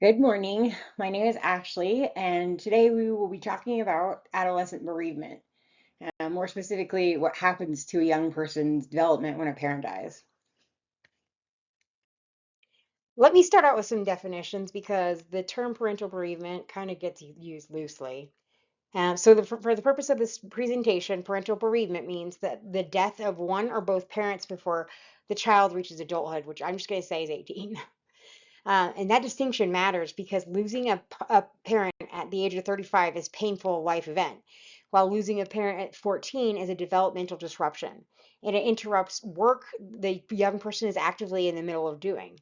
Good morning. My name is Ashley, and today we will be talking about adolescent bereavement, more specifically, what happens to a young person's development when a parent dies. Let me start out with some definitions because the term parental bereavement kind of gets used loosely. For the purpose of this presentation, parental bereavement means that the death of one or both parents before the child reaches adulthood, which I'm just going to say is 18. And that distinction matters because losing a parent at the age of 35 is a painful life event, while losing a parent at 14 is a developmental disruption. And it interrupts work the young person is actively in the middle of doing.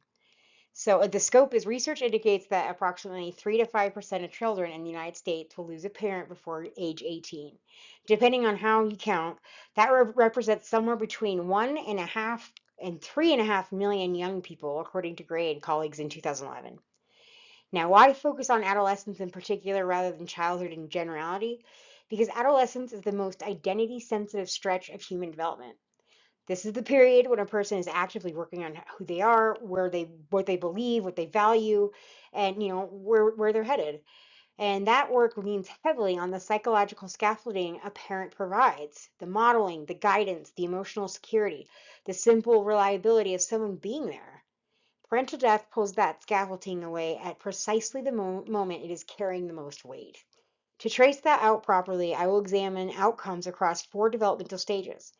So the scope is research indicates that approximately 3 to 5% of children in the United States will lose a parent before age 18. Depending on how you count, that represents somewhere between 1.5 and 3.5 million young people, according to Gray and colleagues in 2011. Now, why focus on adolescence in particular rather than childhood in generality? Because adolescence is the most identity sensitive stretch of human development. This is the period when a person is actively working on who they are, what they believe, what they value, and where they're headed. And that work leans heavily on the psychological scaffolding a parent provides, the modeling, the guidance, the emotional security, the simple reliability of someone being there. Parental death pulls that scaffolding away at precisely the moment it is carrying the most weight. To trace that out properly, I will examine outcomes across four developmental stages: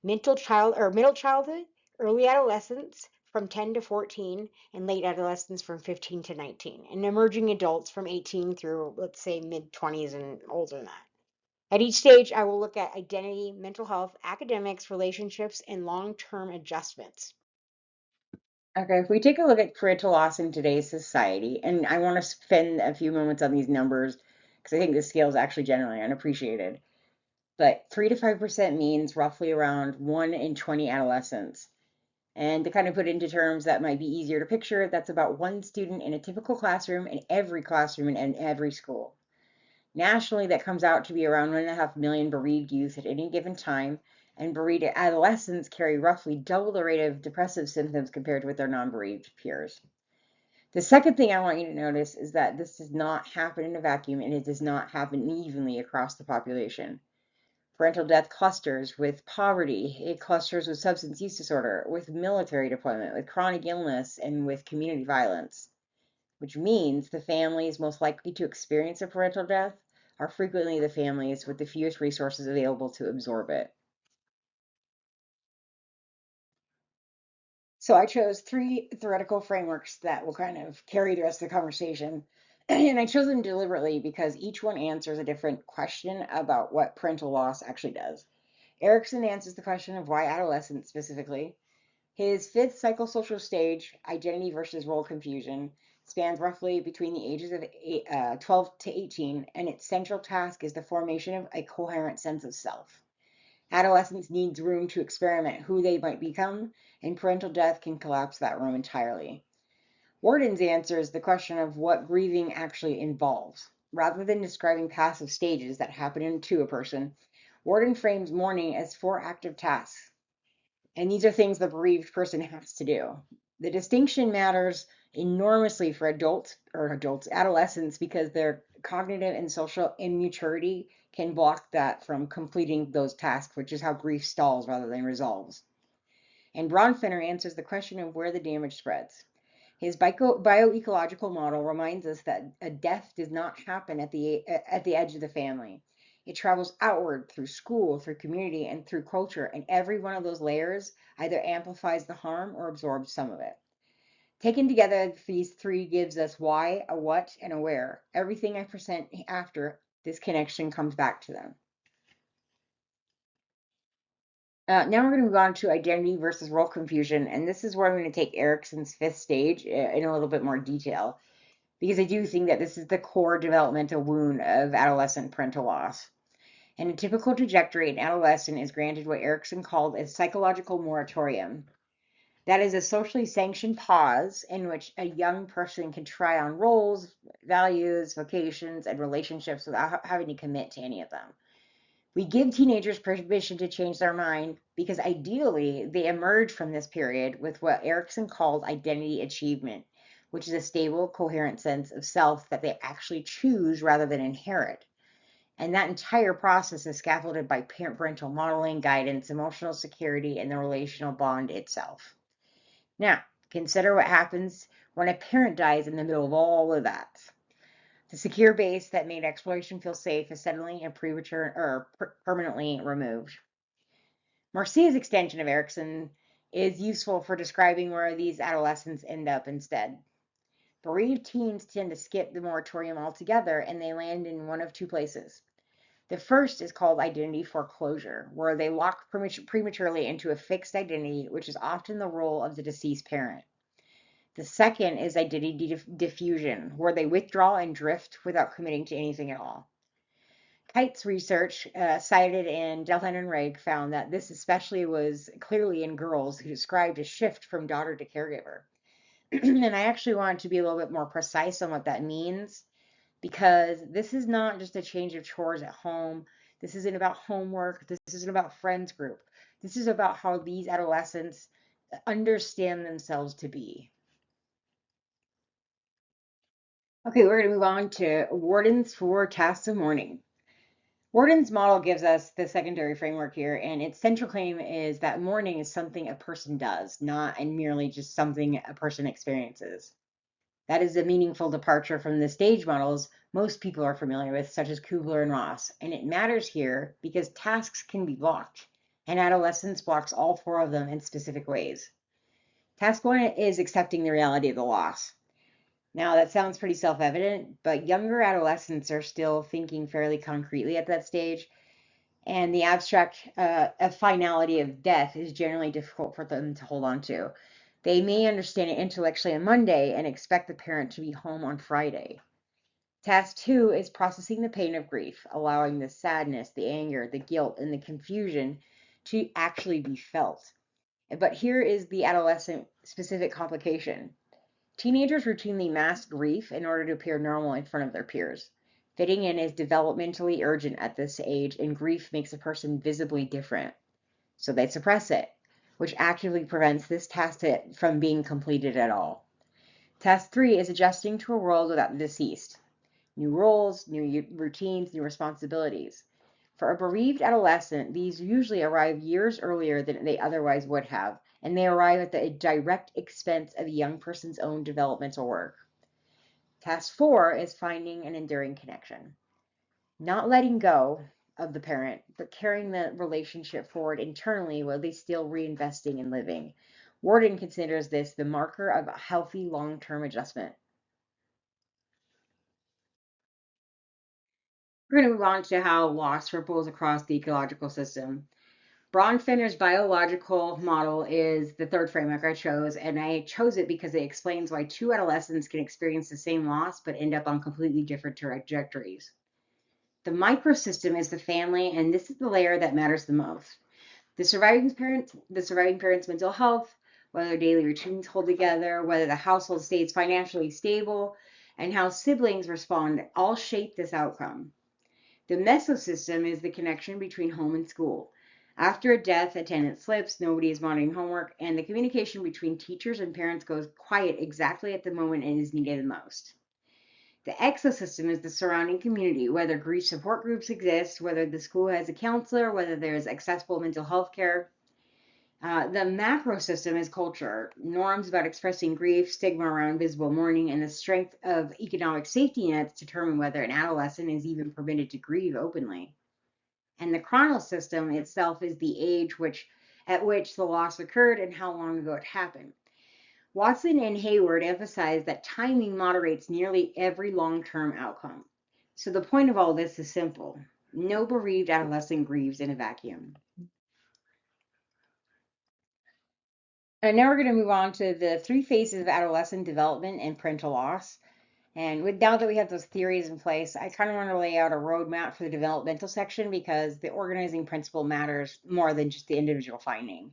middle childhood, early adolescence from 10 to 14, and late adolescence from 15 to 19, and emerging adults from 18 through, let's say, mid 20s and older than that. At each stage, I will look at identity, mental health, academics, relationships, and long-term adjustments. Okay, if we take a look at parental loss in today's society, and I want to spend a few moments on these numbers because I think the scale is actually generally unappreciated. But 3 to 5% means roughly around 1 in 20 adolescents. And to kind of put it into terms that might be easier to picture, that's about one student in a typical classroom in every classroom in every school. Nationally, that comes out to be around 1.5 million bereaved youth at any given time, and bereaved adolescents carry roughly double the rate of depressive symptoms compared with their non-bereaved peers. The second thing I want you to notice is that this does not happen in a vacuum and it does not happen evenly across the population. Parental death clusters with poverty, it clusters with substance use disorder, with military deployment, with chronic illness, and with community violence, which means the families most likely to experience a parental death are frequently the families with the fewest resources available to absorb it. So I chose three theoretical frameworks that will kind of carry the rest of the conversation. And I chose them deliberately because each one answers a different question about what parental loss actually does. Erikson answers the question of why adolescence specifically. His fifth psychosocial stage, identity versus role confusion, spans roughly between the ages of 12 to 18, and its central task is the formation of a coherent sense of self. Adolescence needs room to experiment who they might become, and parental death can collapse that room entirely. Worden's answers the question of what grieving actually involves. Rather than describing passive stages that happen to a person, Worden frames mourning as four active tasks, and these are things the bereaved person has to do. The distinction matters enormously for adolescents, because their cognitive and social immaturity can block that from completing those tasks, which is how grief stalls rather than resolves. And Bronfenbrenner answers the question of where the damage spreads. His bioecological model reminds us that a death does not happen at the edge of the family. It travels outward through school, through community, and through culture, and every one of those layers either amplifies the harm or absorbs some of it. Taken together, these three gives us why, a what, and a where. Everything I present after this connection comes back to them. Now we're going to move on to identity versus role confusion, and this is where I'm going to take Erikson's fifth stage in a little bit more detail, because I do think that this is the core developmental wound of adolescent parental loss. And a typical trajectory in adolescent is granted what Erikson called a psychological moratorium. That is a socially sanctioned pause in which a young person can try on roles, values, vocations, and relationships without having to commit to any of them. We give teenagers permission to change their mind because ideally they emerge from this period with what Erikson called identity achievement, which is a stable, coherent sense of self that they actually choose rather than inherit. And that entire process is scaffolded by parental modeling, guidance, emotional security, and the relational bond itself. Now, consider what happens when a parent dies in the middle of all of that. The secure base that made exploration feel safe is suddenly and permanently removed. Marcia's extension of Erikson is useful for describing where these adolescents end up instead. Bereaved teens tend to skip the moratorium altogether, and they land in one of two places. The first is called identity foreclosure, where they lock prematurely into a fixed identity, which is often the role of the deceased parent. The second is identity diffusion, where they withdraw and drift without committing to anything at all. Kite's research, cited in Delton and Reg, found that this especially was clearly in girls who described a shift from daughter to caregiver. And I actually wanted to be a little bit more precise on what that means, because this is not just a change of chores at home. This isn't about homework. This isn't about friends group. This is about how these adolescents understand themselves to be. Okay, we're going to move on to Worden's 4 tasks of mourning. Worden's model gives us the secondary framework here, and its central claim is that mourning is something a person does, not merely just something a person experiences. That is a meaningful departure from the stage models most people are familiar with, such as Kubler and Ross, and it matters here because tasks can be blocked, and adolescence blocks all 4 of them in specific ways. Task 1 is accepting the reality of the loss. Now, that sounds pretty self-evident, but younger adolescents are still thinking fairly concretely at that stage, and the abstract finality of death is generally difficult for them to hold on to. They may understand it intellectually on Monday and expect the parent to be home on Friday. Task 2 is processing the pain of grief, allowing the sadness, the anger, the guilt, and the confusion to actually be felt. But here is the adolescent specific complication. Teenagers routinely mask grief in order to appear normal in front of their peers. Fitting in is developmentally urgent at this age, and grief makes a person visibly different. So they suppress it, which actively prevents this task from being completed at all. Task 3 is adjusting to a world without the deceased. New roles, new routines, new responsibilities. For a bereaved adolescent, these usually arrive years earlier than they otherwise would have, and they arrive at the direct expense of a young person's own developmental work. Task 4 is finding an enduring connection. Not letting go of the parent, but carrying the relationship forward internally while they still reinvesting and living. Worden considers this the marker of a healthy long-term adjustment. We're going to move on to how loss ripples across the ecological system. Bronfenbrenner's biological model is the third framework I chose, and I chose it because it explains why 2 adolescents can experience the same loss but end up on completely different trajectories. The microsystem is the family, and this is the layer that matters the most. The surviving parent's mental health, whether daily routines hold together, whether the household stays financially stable, and how siblings respond all shape this outcome. The mesosystem is the connection between home and school. After a death, attendance slips, nobody is monitoring homework, and the communication between teachers and parents goes quiet exactly at the moment it is needed the most. The exosystem is the surrounding community, whether grief support groups exist, whether the school has a counselor, whether there's accessible mental health care. The macro system is culture, norms about expressing grief, stigma around visible mourning, and the strength of economic safety nets determine whether an adolescent is even permitted to grieve openly. And the chronal system itself is the age at which the loss occurred and how long ago it happened. Watson and Hayward emphasize that timing moderates nearly every long-term outcome. So the point of all this is simple. No bereaved adolescent grieves in a vacuum. And now we're going to move on to the 3 phases of adolescent development and parental loss. And now that we have those theories in place, I kind of want to lay out a roadmap for the developmental section because the organizing principle matters more than just the individual finding.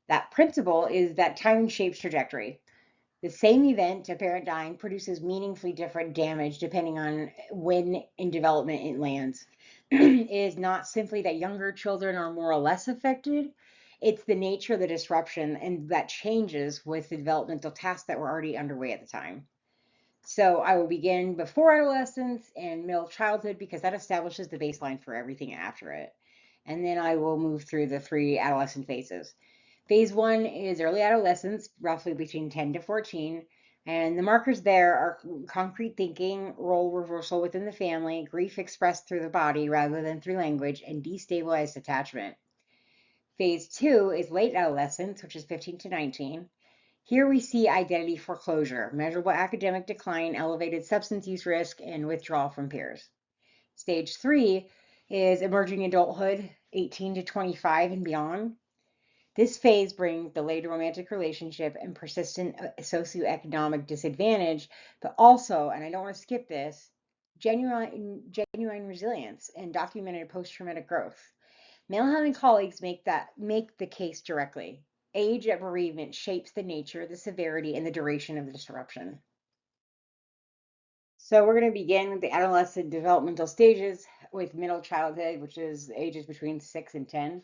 That principle is that timing shapes trajectory. The same event, a parent dying, produces meaningfully different damage depending on when in development it lands. It is not simply that younger children are more or less affected, it's the nature of the disruption and that changes with the developmental tasks that were already underway at the time. So I will begin before adolescence and middle childhood because that establishes the baseline for everything after it. And then I will move through the 3 adolescent phases. Phase 1 is early adolescence, roughly between 10 to 14. And the markers there are concrete thinking, role reversal within the family, grief expressed through the body rather than through language, and destabilized attachment. Phase 2 is late adolescence, which is 15 to 19. Here we see identity foreclosure, measurable academic decline, elevated substance use risk, and withdrawal from peers. Stage 3 is emerging adulthood, 18 to 25 and beyond. This phase brings delayed romantic relationship and persistent socioeconomic disadvantage, but also, and I don't want to skip this, genuine resilience and documented post-traumatic growth. Male having colleagues make the case directly. Age at bereavement shapes the nature, the severity, and the duration of the disruption. So we're going to begin with the adolescent developmental stages with middle childhood, which is ages between 6 and 10.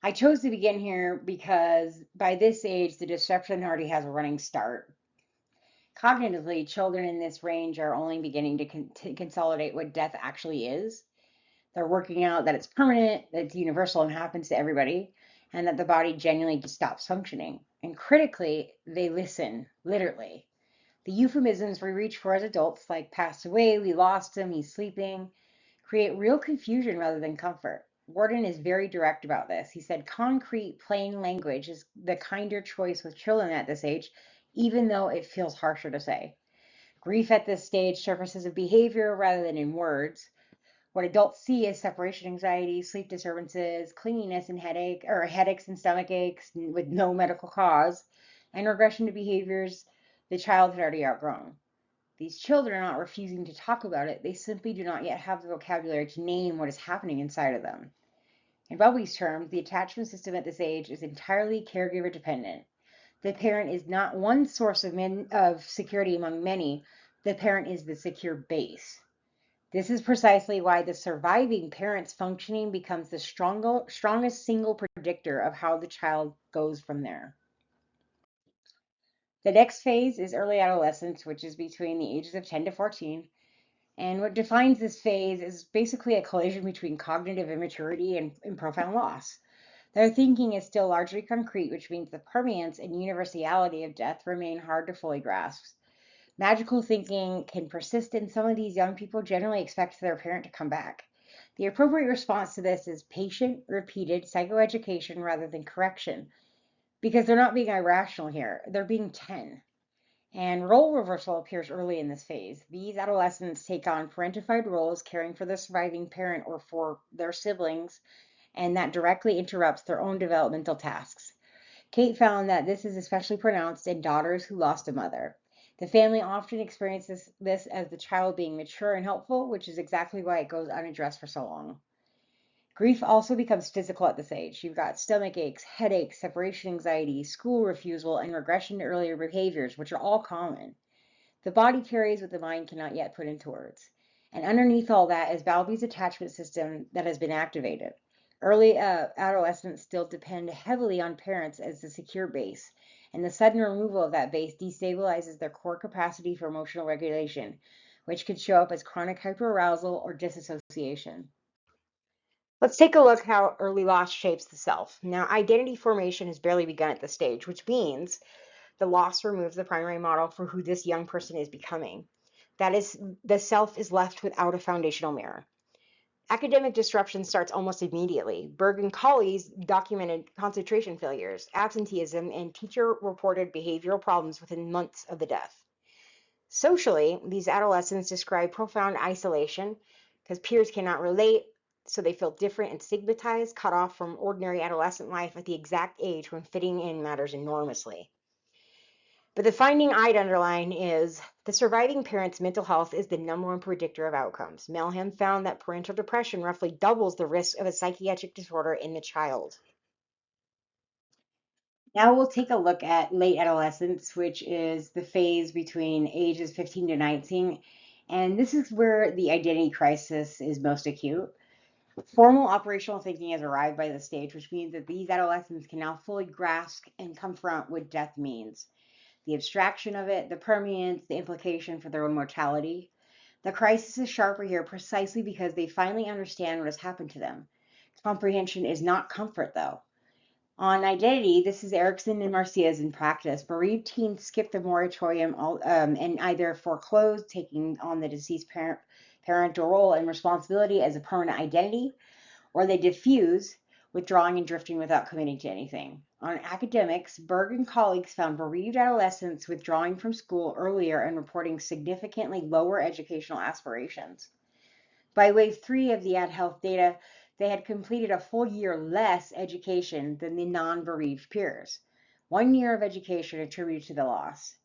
I chose to begin here because by this age, the disruption already has a running start. Cognitively, children in this range are only beginning to consolidate what death actually is. They're working out that it's permanent, that it's universal and happens to everybody, and that the body genuinely just stops functioning. And critically, they listen, literally. The euphemisms we reach for as adults, like passed away, we lost him, he's sleeping, create real confusion rather than comfort. Worden is very direct about this. He said concrete, plain language is the kinder choice with children at this age, even though it feels harsher to say. Grief at this stage surfaces in behavior rather than in words. What adults see is separation anxiety, sleep disturbances, clinginess and headaches and stomach aches with no medical cause, and regression to behaviors the child had already outgrown. These children are not refusing to talk about it, they simply do not yet have the vocabulary to name what is happening inside of them. In Bowlby's terms, the attachment system at this age is entirely caregiver dependent. The parent is not one source of security among many, the parent is the secure base. This is precisely why the surviving parent's functioning becomes the strongest single predictor of how the child goes from there. The next phase is early adolescence, which is between the ages of 10 to 14. And what defines this phase is basically a collision between cognitive immaturity and profound loss. Their thinking is still largely concrete, which means the permanence and universality of death remain hard to fully grasp. Magical thinking can persist, and some of these young people generally expect their parent to come back. The appropriate response to this is patient, repeated psychoeducation rather than correction, because they're not being irrational here, they're being 10. And role reversal appears early in this phase. These adolescents take on parentified roles, caring for the surviving parent or for their siblings, and that directly interrupts their own developmental tasks. Kate found that this is especially pronounced in daughters who lost a mother. The family often experiences this as the child being mature and helpful, which is exactly why it goes unaddressed for so long. Grief also becomes physical at this age. You've got stomach aches, headaches, separation anxiety, school refusal, and regression to earlier behaviors, which are all common. The body carries what the mind cannot yet put into words. And underneath all that is Bowlby's attachment system that has been activated. Early adolescents still depend heavily on parents as the secure base, and the sudden removal of that base destabilizes their core capacity for emotional regulation, which could show up as chronic hyperarousal or disassociation. Let's take a look how early loss shapes the self. Now, identity formation has barely begun at this stage, which means the loss removes the primary model for who this young person is becoming. That is, the self is left without a foundational mirror. Academic disruption starts almost immediately. Berg and colleagues documented concentration failures, absenteeism, and teacher-reported behavioral problems within months of the death. Socially, these adolescents describe profound isolation because peers cannot relate, so they feel different and stigmatized, cut off from ordinary adolescent life at the exact age when fitting in matters enormously. But the finding I'd underline is the surviving parent's mental health is the #1 predictor of outcomes. Melham found that parental depression roughly doubles the risk of a psychiatric disorder in the child. Now we'll take a look at late adolescence, which is the phase between ages 15 to 19. And this is where the identity crisis is most acute. Formal operational thinking has arrived by this stage, which means that these adolescents can now fully grasp and confront what death means. the abstraction of it, the permanence, the implication for their own mortality. The crisis is sharper here precisely because they finally understand what has happened to them. Comprehension is not comfort, though. On identity, this is Erikson and Marcia's in practice. Bereaved teens skip the moratorium and either foreclose, taking on the deceased parental role and responsibility as a permanent identity, or they diffuse, withdrawing and drifting without committing to anything. On academics, Berg and colleagues found bereaved adolescents withdrawing from school earlier and reporting significantly lower educational aspirations. By wave 3 of the AdHealth data, they had completed a full year less education than the non-bereaved peers. 1 year of education attributed to the loss.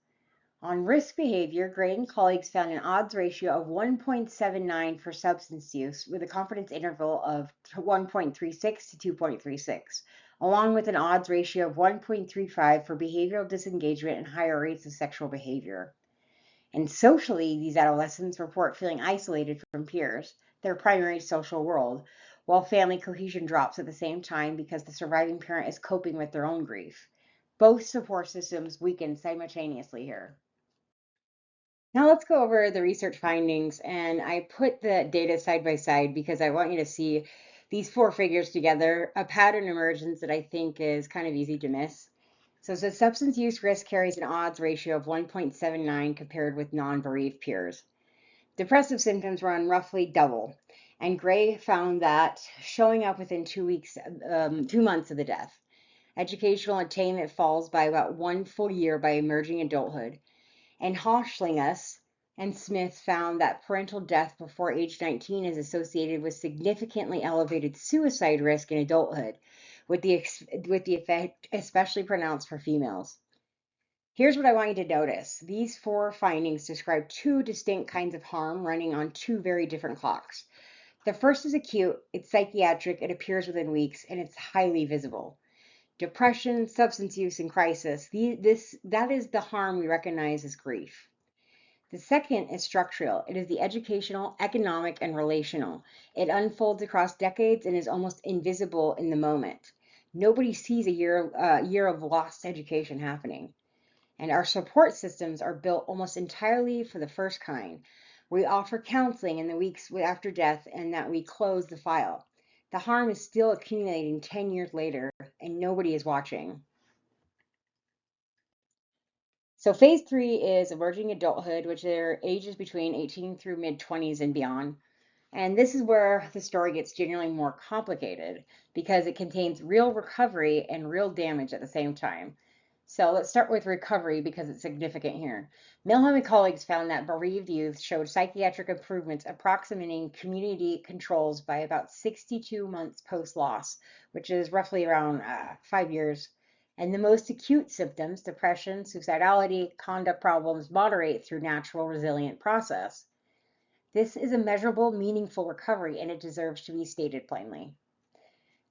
On risk behavior, Gray and colleagues found an odds ratio of 1.79 for substance use with a confidence interval of 1.36 to 2.36, along with an odds ratio of 1.35 for behavioral disengagement and higher rates of sexual behavior. And socially, these adolescents report feeling isolated from peers, their primary social world, while family cohesion drops at the same time because the surviving parent is coping with their own grief. Both support systems weaken simultaneously here. Now let's go over the research findings, and I put the data side by side because I want you to see these four figures together, a pattern emergence that I think is kind of easy to miss. So substance use risk carries an odds ratio of 1.79 compared with non-bereaved peers. Depressive symptoms run roughly double, and Gray found that showing up within 2 weeks, 2 months of the death. Educational attainment falls by about 1 full year by emerging adulthood. And Hochschlingus and Smith found that parental death before age 19 is associated with significantly elevated suicide risk in adulthood, with the effect especially pronounced for females. Here's what I want you to notice. These four findings describe two distinct kinds of harm running on two very different clocks. The first is acute, it's psychiatric, it appears within weeks, and it's highly visible. Depression, substance use, and crisis, that is the harm we recognize as grief. The second is structural. It is the educational, economic, and relational. It unfolds across decades and is almost invisible in the moment. Nobody sees a year of lost education happening. And our support systems are built almost entirely for the first kind. We offer counseling in the weeks after death and that we close the file. The harm is still accumulating 10 years later and nobody is watching. So phase 3 is emerging adulthood, which are ages between 18 through mid-20s and beyond. And this is where the story gets generally more complicated because it contains real recovery and real damage at the same time. So let's start with recovery because it's significant here. Milham and colleagues found that bereaved youth showed psychiatric improvements approximating community controls by about 62 months post-loss, which is roughly around 5 years. And the most acute symptoms, depression, suicidality, conduct problems, moderate through natural resilient process. This is a measurable, meaningful recovery, and it deserves to be stated plainly.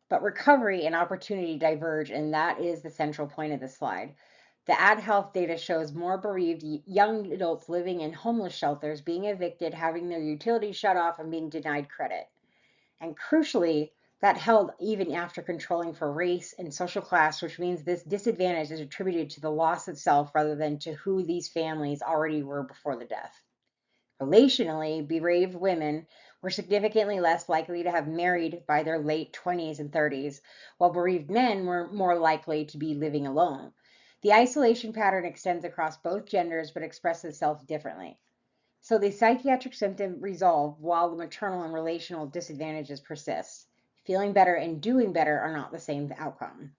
But recovery and opportunity diverge, and that is the central point of this slide. The AdHealth data shows more bereaved young adults living in homeless shelters, being evicted, having their utilities shut off, and being denied credit. And crucially, that held even after controlling for race and social class, which means this disadvantage is attributed to the loss itself rather than to who these families already were before the death. Relationally, bereaved women were significantly less likely to have married by their late 20s and 30s, while bereaved men were more likely to be living alone. The isolation pattern extends across both genders but expresses itself differently. So the psychiatric symptom resolve while the maternal and relational disadvantages persist. Feeling better and doing better are not the same outcome.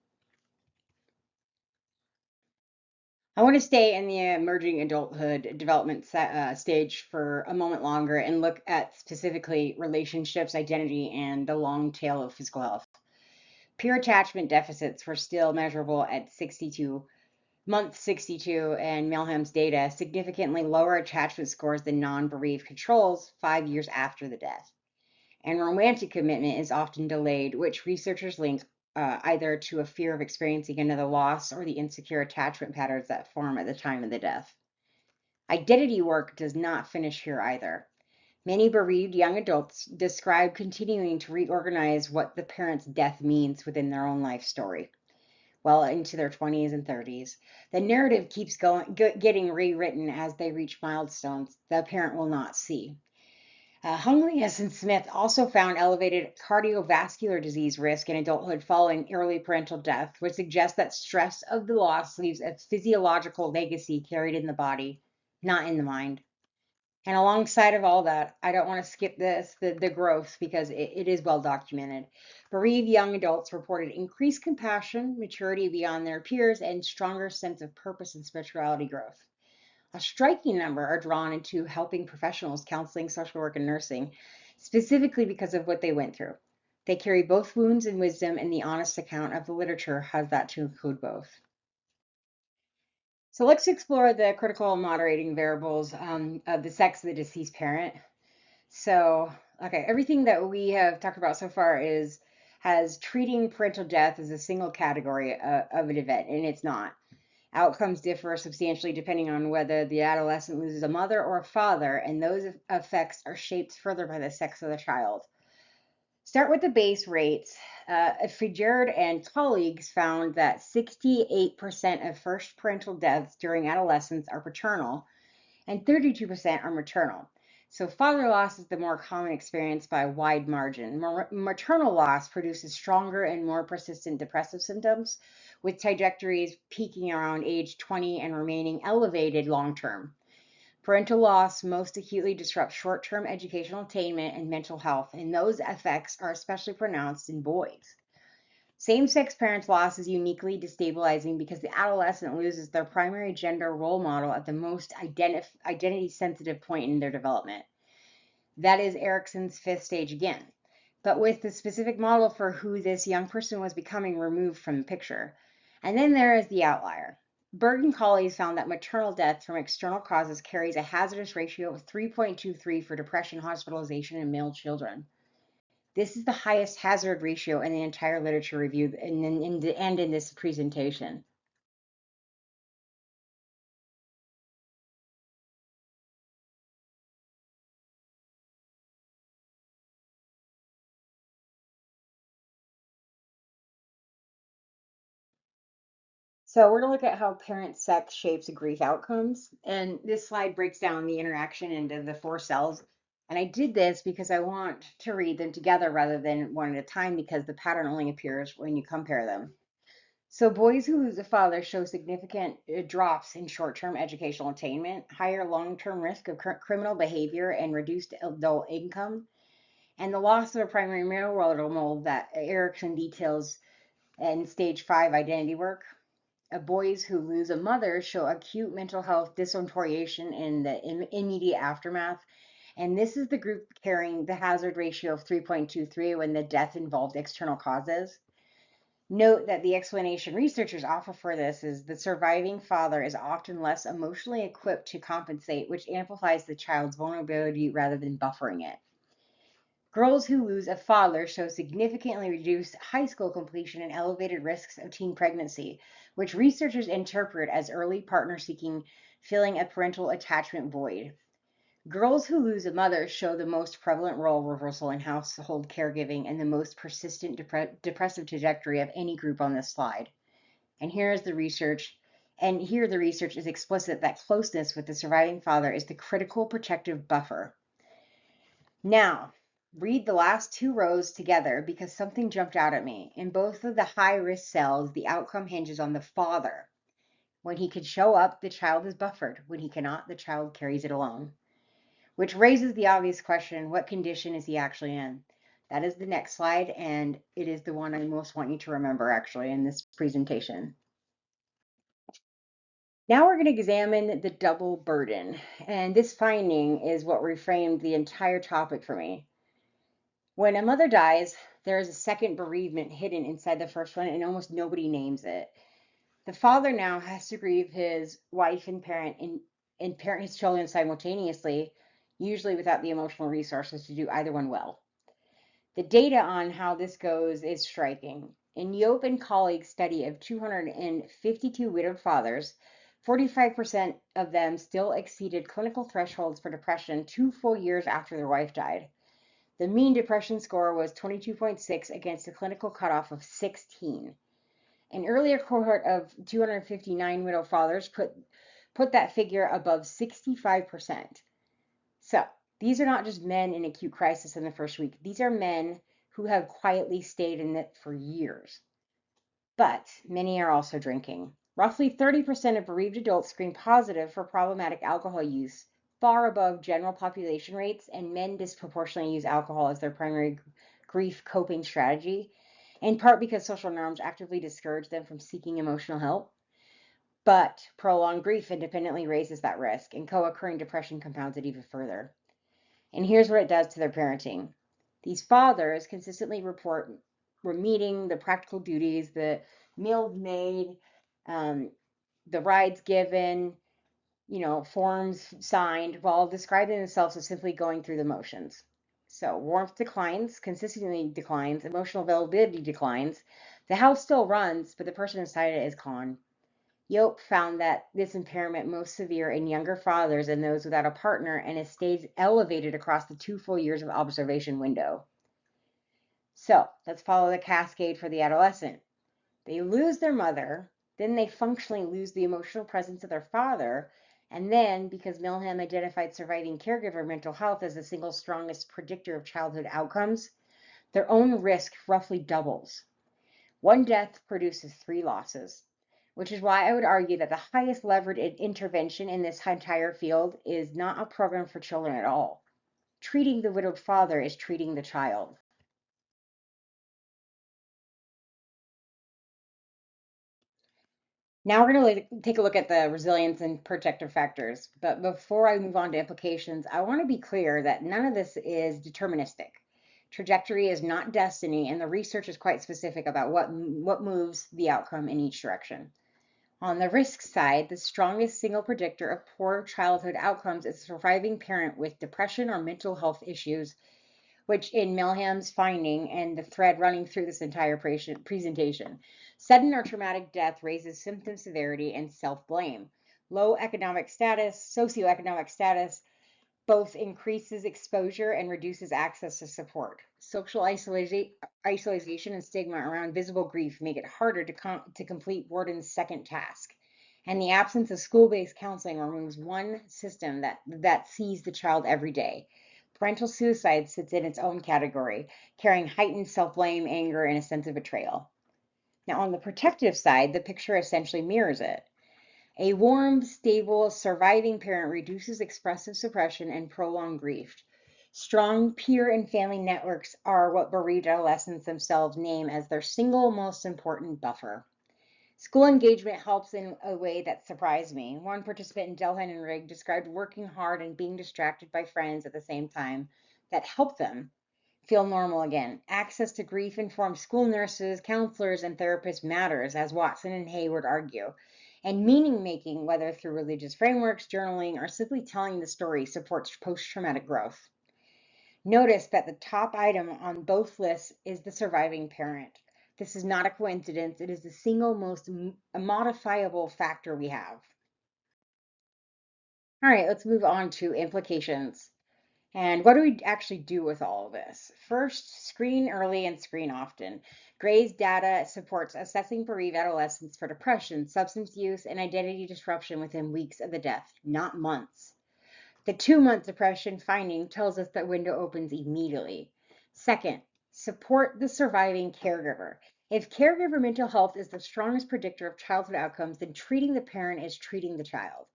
I want to stay in the emerging adulthood development stage for a moment longer and look at specifically relationships, identity, and the long tail of physical health. Peer attachment deficits were still measurable at 62, month 62, and Milham's data, significantly lower attachment scores than non-bereaved controls 5 years after the death. And romantic commitment is often delayed, which researchers link either to a fear of experiencing another loss or the insecure attachment patterns that form at the time of the death. Identity work does not finish here either. Many bereaved young adults describe continuing to reorganize what the parent's death means within their own life story. well into their 20s and 30s. The narrative keeps getting rewritten as they reach milestones the parent will not see. Humlius and Smith also found elevated cardiovascular disease risk in adulthood following early parental death, which suggests that stress of the loss leaves a physiological legacy carried in the body, not in the mind. And alongside of all that, I don't want to skip the growth because it is well documented. Bereaved young adults reported increased compassion, maturity beyond their peers, and stronger sense of purpose and spirituality growth. A striking number are drawn into helping professionals, counseling, social work, and nursing, specifically because of what they went through. They carry both wounds and wisdom, and the honest account of the literature has that to include both. So let's explore the critical moderating variables of the sex of the deceased parent. So, okay, everything that we have talked about so far has treating parental death as a single category of an event, and it's not. Outcomes differ substantially depending on whether the adolescent loses a mother or a father, and those effects are shaped further by the sex of the child. Start with the base rates. Fitzgerald and colleagues found that 68% of first parental deaths during adolescence are paternal, and 32% are maternal. So father loss is the more common experience by a wide margin. Maternal loss produces stronger and more persistent depressive symptoms, with trajectories peaking around age 20 and remaining elevated long term. Parental loss most acutely disrupts short term educational attainment and mental health, and those effects are especially pronounced in boys. Same-sex parents' loss is uniquely destabilizing because the adolescent loses their primary gender role model at the most identity-sensitive point in their development. That is Erikson's fifth stage again, but with the specific model for who this young person was becoming removed from the picture. And then there is the outlier. Berg and colleagues found that maternal death from external causes carries a hazardous ratio of 3.23 for depression hospitalization in male children. This is the highest hazard ratio in the entire literature review and in this presentation. So we're going to look at how parent sex shapes grief outcomes. And this slide breaks down the interaction into the four cells. And I did this because I want to read them together rather than one at a time because the pattern only appears when you compare them. So boys who lose a father show significant drops in short-term educational attainment, higher long-term risk of criminal behavior, and reduced adult income, and the loss of a primary role model that Erikson details in stage 5 identity work. Boys who lose a mother show acute mental health disorientation in the immediate aftermath. And this is the group carrying the hazard ratio of 3.23 when the death involved external causes. Note that the explanation researchers offer for this is the surviving father is often less emotionally equipped to compensate, which amplifies the child's vulnerability rather than buffering it. Girls who lose a father show significantly reduced high school completion and elevated risks of teen pregnancy, which researchers interpret as early partner seeking, filling a parental attachment void. Girls who lose a mother show the most prevalent role reversal in household caregiving and the most persistent depressive trajectory of any group on this slide. And here's the research. And here the research is explicit that closeness with the surviving father is the critical protective buffer. Now, read the last two rows together because something jumped out at me. In both of the high-risk cells, the outcome hinges on the father. When he can show up, the child is buffered. When he cannot, the child carries it alone. Which raises the obvious question, what condition is he actually in? That is the next slide, and it is the one I most want you to remember actually in this presentation. Now we're going to examine the double burden, and this finding is what reframed the entire topic for me. When a mother dies, there is a second bereavement hidden inside the first one, and almost nobody names it. The father now has to grieve his wife and parent his children simultaneously, usually without the emotional resources to do either one well. The data on how this goes is striking. In Yope and colleagues' study of 252 widowed fathers, 45% of them still exceeded clinical thresholds for depression 2 full years after their wife died. The mean depression score was 22.6 against a clinical cutoff of 16. An earlier cohort of 259 widow fathers put that figure above 65%. So these are not just men in acute crisis in the first week. These are men who have quietly stayed in it for years. But many are also drinking. Roughly 30% of bereaved adults screen positive for problematic alcohol use, far above general population rates, and men disproportionately use alcohol as their primary grief coping strategy, in part because social norms actively discourage them from seeking emotional help. But prolonged grief independently raises that risk, and co-occurring depression compounds it even further. And here's what it does to their parenting. These fathers consistently report meeting the practical duties, the meals made, the rides given, forms signed, while describing themselves as simply going through the motions. So warmth declines, consistently declines, emotional availability declines. The house still runs, but the person inside it is gone. Yope found that this impairment most severe in younger fathers and those without a partner, and it stays elevated across the 2 full years of observation window. So let's follow the cascade for the adolescent. They lose their mother, then they functionally lose the emotional presence of their father, and then, because Milham identified surviving caregiver mental health as the single strongest predictor of childhood outcomes, their own risk roughly doubles. One death produces 3 losses, which is why I would argue that the highest levered intervention in this entire field is not a program for children at all. Treating the widowed father is treating the child. Now we're going to take a look at the resilience and protective factors. But before I move on to implications, I want to be clear that none of this is deterministic. Trajectory is not destiny, and the research is quite specific about what moves the outcome in each direction. On the risk side, the strongest single predictor of poor childhood outcomes is a surviving parent with depression or mental health issues, which in Milham's finding and the thread running through this entire presentation, sudden or traumatic death raises symptom severity and self-blame. Low economic status, socioeconomic status, both increases exposure and reduces access to support. Social isolation and stigma around visible grief make it harder to complete Worden's second task. And the absence of school-based counseling removes one system that sees the child every day. Parental suicide sits in its own category, carrying heightened self-blame, anger, and a sense of betrayal. Now, on the protective side, the picture essentially mirrors it. A warm, stable, surviving parent reduces expressive suppression and prolonged grief. Strong peer and family networks are what bereaved adolescents themselves name as their single most important buffer. School engagement helps in a way that surprised me. One participant in Delhan and Rigg described working hard and being distracted by friends at the same time that helped them feel normal again. Access to grief-informed school nurses, counselors, and therapists matters, as Watson and Hayward argue. And meaning making, whether through religious frameworks, journaling, or simply telling the story, supports post-traumatic growth. Notice that the top item on both lists is the surviving parent. This is not a coincidence. It is the single most modifiable factor we have. All right, let's move on to implications. And what do we actually do with all of this? First, screen early and screen often. Gray's data supports assessing bereaved adolescents for depression, substance use, and identity disruption within weeks of the death, not months. The 2-month depression finding tells us that window opens immediately. Second, support the surviving caregiver. If caregiver mental health is the strongest predictor of childhood outcomes, then treating the parent is treating the child.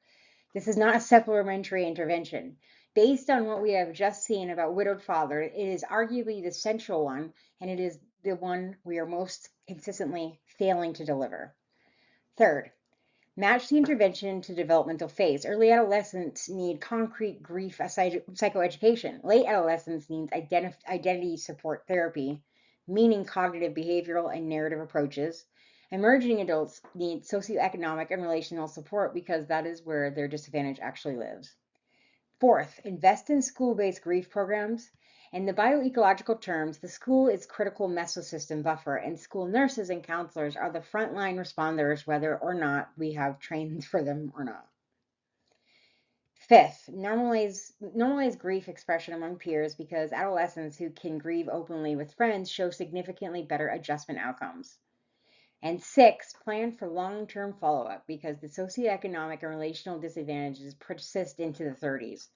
This is not a supplementary intervention. Based on what we have just seen about widowed father, it is arguably the central one, and it is the one we are most consistently failing to deliver. Third, match the intervention to developmental phase. Early adolescents need concrete grief psychoeducation. Late adolescence needs identity support therapy, meaning cognitive, behavioral, and narrative approaches. Emerging adults need socioeconomic and relational support because that is where their disadvantage actually lives. Fourth, invest in school-based grief programs. In the bioecological terms, the school is critical mesosystem buffer, and school nurses and counselors are the frontline responders, whether or not we have trained for them or not. Fifth, normalize grief expression among peers because adolescents who can grieve openly with friends show significantly better adjustment outcomes. And 6, plan for long-term follow-up because the socioeconomic and relational disadvantages persist into the 30s.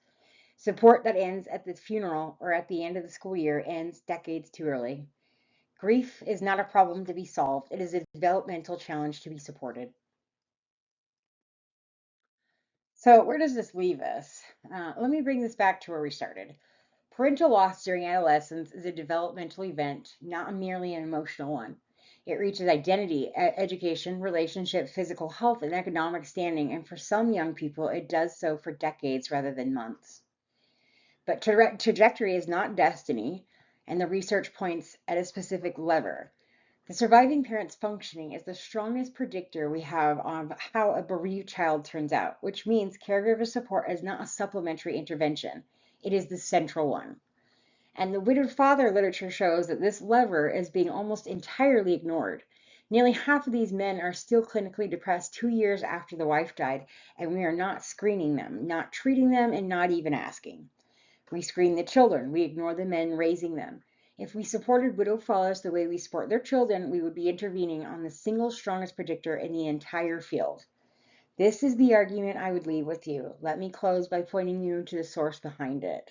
Support that ends at the funeral or at the end of the school year ends decades too early. Grief is not a problem to be solved. It is a developmental challenge to be supported. So where does this leave us? Let me bring this back to where we started. Parental loss during adolescence is a developmental event, not merely an emotional one. It reaches identity, education, relationship, physical health, and economic standing, and for some young people, it does so for decades rather than months. But trajectory is not destiny, and the research points at a specific lever. The surviving parent's functioning is the strongest predictor we have on how a bereaved child turns out, which means caregiver support is not a supplementary intervention. It is the central one. And the widowed father literature shows that this lever is being almost entirely ignored. Nearly half of these men are still clinically depressed 2 years after the wife died, and we are not screening them, not treating them, and not even asking. We screen the children, we ignore the men raising them. If we supported widowed fathers the way we support their children, we would be intervening on the single strongest predictor in the entire field. This is the argument I would leave with you. Let me close by pointing you to the source behind it.